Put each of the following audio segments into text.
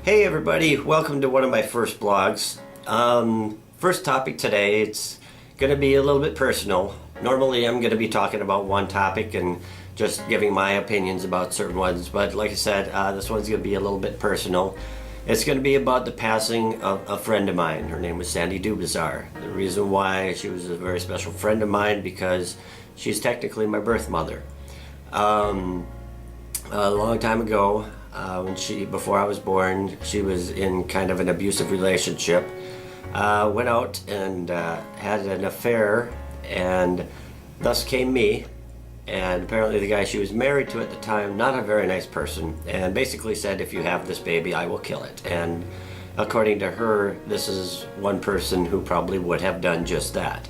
Hey everybody, welcome to one of my first blogs. First topic today, it's going to be a little bit personal. Normally I'm going to be talking about one topic and just giving my opinions about certain ones, but like I said, this one's going to be a little bit personal. It's going to be about the passing of a friend of mine. Her name was Sandy Dubisar. The reason why she was a very special friend of mine because she's technically my birth mother. A long time ago, before I was born, she was in kind of an abusive relationship. Went out and had an affair, and thus came me. And apparently the guy she was married to at the time, not a very nice person, and basically said, if you have this baby, I will kill it. And according to her, this is one person who probably would have done just that.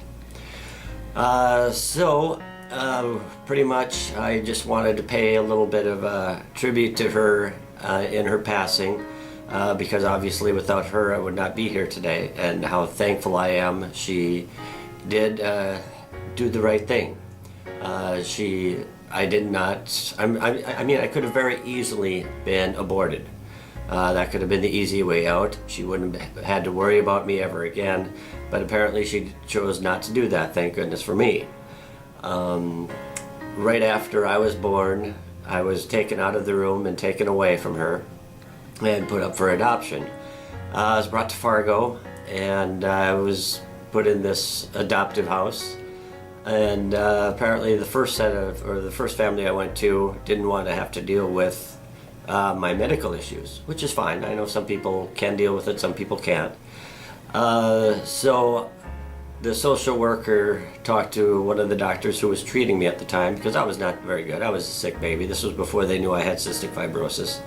Pretty much I just wanted to pay a little bit of a tribute to her in her passing, because obviously without her I would not be here today, and how thankful I am she did do the right thing. I could have very easily been aborted. That could have been the easy way out. She wouldn't have had to worry about me ever again, but apparently she chose not to do that, thank goodness for me. Right after I was born, I was taken out of the room and taken away from her and put up for adoption. I was brought to Fargo, and I was put in this adoptive house. And apparently the first family I went to didn't want to have to deal with my medical issues, which is fine. I know some people can deal with it, some people can't. So the social worker talked to one of the doctors who was treating me at the time, because I was not very good. I was a sick baby. This was before they knew I had cystic fibrosis.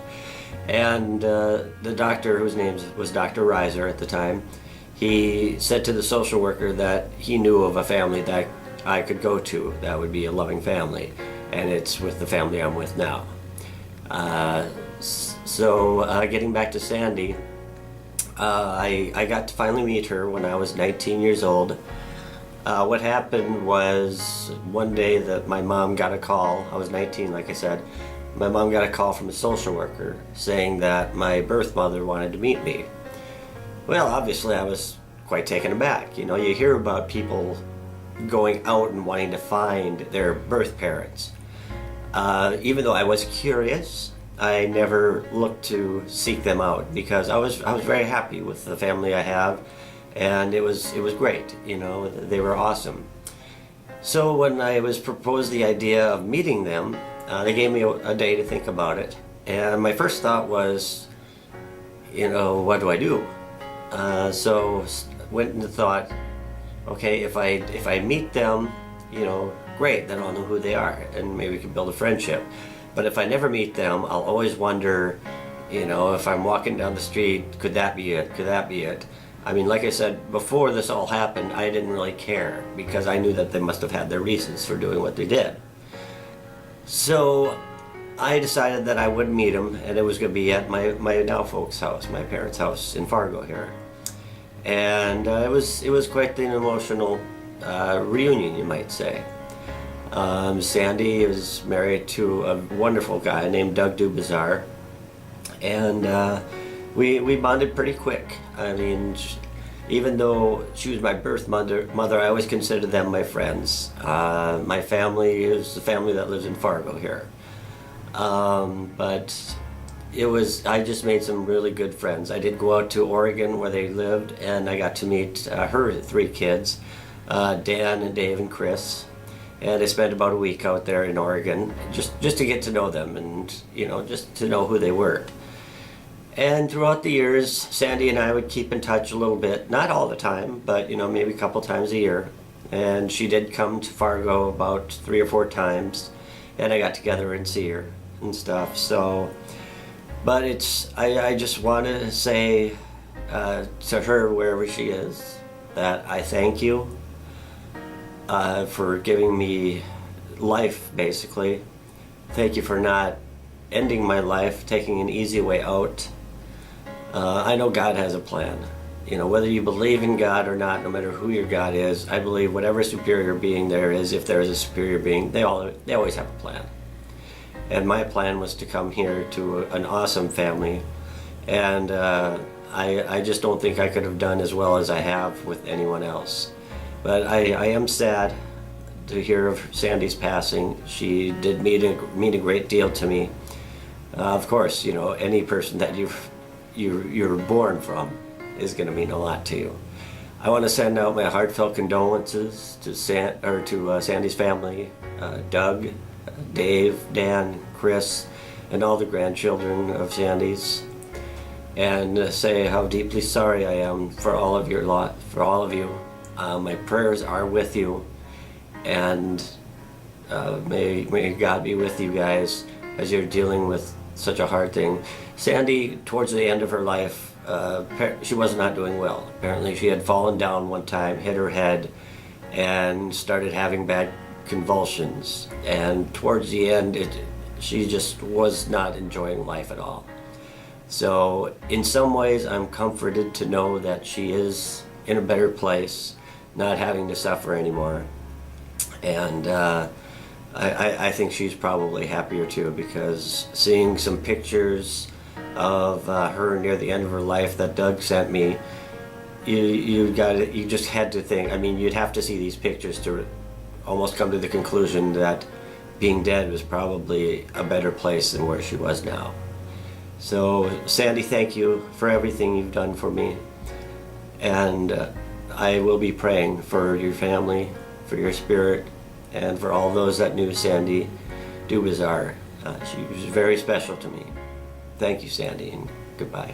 And the doctor, whose name was Dr. Reiser at the time, he said to the social worker that he knew of a family that I could go to that would be a loving family, and it's with the family I'm with now. Getting back to Sandy, I got to finally meet her when I was 19 years old. What happened was one day that my mom got a call. I was 19, like I said. My mom got a call from a social worker saying that my birth mother wanted to meet me. Well, obviously I was quite taken aback. You know, you hear about people going out and wanting to find their birth parents. Even though I was curious, I never looked to seek them out, because I was very happy with the family I have, and it was great. You know, they were awesome. So when I was proposed the idea of meeting them, they gave me a day to think about it, and my first thought was, you know, what do I do? So went and thought, okay, if I meet them, you know, great, then I'll know who they are, and maybe we can build a friendship. But if I never meet them, I'll always wonder, you know, if I'm walking down the street, could that be it? Could that be it? I mean, like I said, before this all happened, I didn't really care, because I knew that they must have had their reasons for doing what they did. So I decided that I would meet them, and it was going to be at my now folks' house, my parents' house in Fargo here. And it was quite an emotional reunion, you might say. Sandy is married to a wonderful guy named Doug Dubisar, and we bonded pretty quick. I mean, even though she was my birth mother, I always considered them my friends. My family is the family that lives in Fargo here. But I just made some really good friends. I did go out to Oregon where they lived, and I got to meet her three kids, Dan and Dave and Chris. And I spent about a week out there in Oregon just to get to know them, and, you know, just to know who they were. And throughout the years, Sandy and I would keep in touch a little bit, not all the time, but, you know, maybe a couple times a year. And she did come to Fargo about 3 or 4 times, and I got together and see her and stuff. So, but I just want to say to her, wherever she is, that I thank you for giving me life, basically. Thank you for not ending my life, taking an easy way out. I know God has a plan. You know, whether you believe in God or not, no matter who your God is, I believe whatever superior being there is, if there is a superior being, they always have a plan. And my plan was to come here to an awesome family And I just don't think I could have done as well as I have with anyone else. But I am sad to hear of Sandy's passing. She did mean a great deal to me. Of course, you know, any person that you're born from is going to mean a lot to you. I want to send out my heartfelt condolences to Sandy's family, Doug, Dave, Dan, Chris, and all the grandchildren of Sandy's, and say how deeply sorry I am for all of your lot, for all of you. My prayers are with you, and may God be with you guys as you're dealing with such a hard thing. Sandy, towards the end of her life, she was not doing well. Apparently she had fallen down one time, hit her head, and started having bad convulsions. And towards the end, she just was not enjoying life at all. So in some ways, I'm comforted to know that she is in a better place, not having to suffer anymore. And I think she's probably happier too, because seeing some pictures of her near the end of her life that Doug sent me, you just had to think. I mean, you'd have to see these pictures to almost come to the conclusion that being dead was probably a better place than where she was now. So Sandy, thank you for everything you've done for me, and I will be praying for your family, for your spirit, and for all those that knew Sandy Dubisar. She was very special to me. Thank you, Sandy, and goodbye.